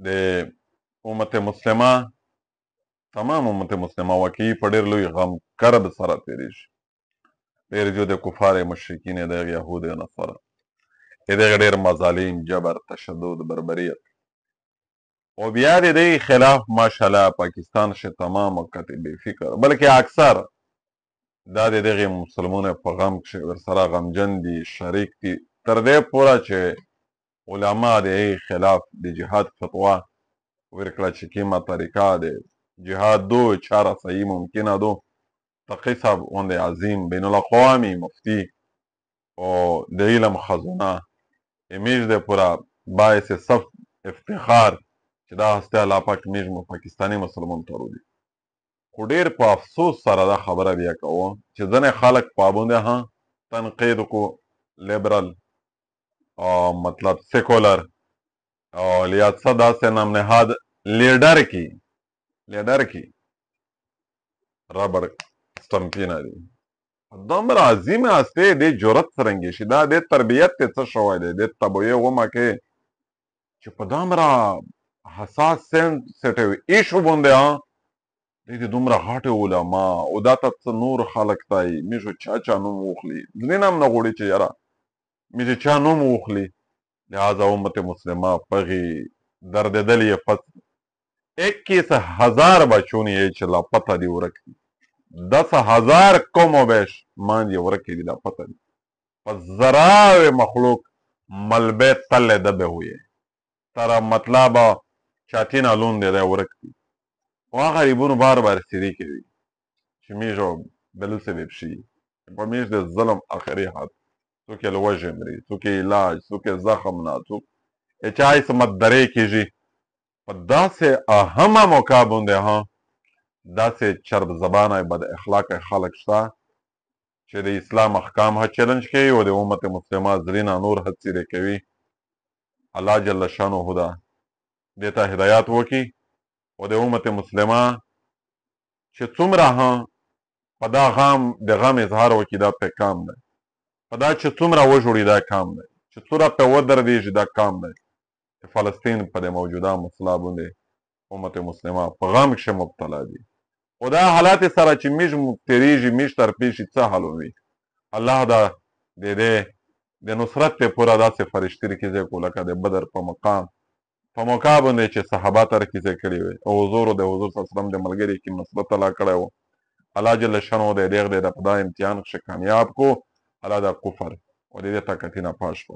د امت مسلمه تمام امت مسلمه واقعي په ډېر لوی غم کرب سره تېرېږي. ډېر جو د کفار مشرکین د هغې یهود نصارا د دغه ډېر مظالم جبر تشدد بربریت او بیا د دې خلاف ماشاءالله پاکستان شه تمام وقت بے فکر بلکې اکثر دا د دغه مسلمانانو په غم کې ورسره غمجن دي شریک دي تر دې پوره چې علما د هغې خلاف د جهاد فتوا ورکړه چې کومه طریقه د جهاد دو چاره صحیح ممکنه دو تقی صاحب غوندې عظیم بین الاقوامی مفتی او د علم خزانه امیج د پوره باعث صف افتخار چې دا هسته الله پاک میږ مو پاکستاني مسلمان ته ورودي خو ډېر په افسوس سره دا خبره بیا کوم چې ځینې خلک پابنده ها تنقید کو لیبرل او مطلب سیکولر او لیاقت داسې نام نهاد لیډر کی رابر سټمپینه دي دومره عظیمه هستې دې جرأت څرنګه شي دا د تربیت ته څه شوی دی د تبویې ومه کې چې په دومره حساس سنسټیو ایشو باندې دې دومره غټې علما او دا ته څه نور خلک تای میږو چا نوم واخلي ځینې هم نه غواړي چې یاره میږي چا نوم واخلي لہذا امت مسلمه پغې دردېدل یې پس 21,000 بچون یې چې لاپته دي ورک دي 10,000 قوم و بیش مان یې ورک دي لاپته دي پس ذراع مخلوق ملبه تل دبه ہوئے ترا مطلب چاتینا لون دی ورک دي وا غریبونو بار بار سری کوي چې میږو بل سبب شي په میږ د ظلم اخري حد څوک یې لوژه مري څوک یې علاج څوک یې زخم نه څوک چا یې سمت درې کېږي په داسې اهمه موقع باندې ها داسې چرب زبانه بد اخلاقه خلک شته چې د اسلام احکام ها چیلنج کوي او د امت مسلمه زرینه نور هڅې کوي الله جل شانه دا دې ته هدایت وکړي او د امت مسلمه چې څومره ها په دا د غم اظهار وکړي دا په کام دی په دا چې څومره وژوړي دا کام دی چې څومره په ودرېږي دا کام دی فلسطین په موجوده مسله باندې امت مسلمه په غم کې مبتلا دي او دا حالات سره چې میږ تیریږي میږ تر پیشي څه حل وي الله دا د نصرت په پورا داسې فرشتي کې کو لکه د بدر په مقام په موقع باندې چې صحابه تر کې کړي وي او حضور د حضور صلی الله علیه وسلم د ملګری کې نصرت الله کړی و الله جل شانه د دې د امتحان ښه کامیاب کو الله دا کفر او دې طاقتینه پاش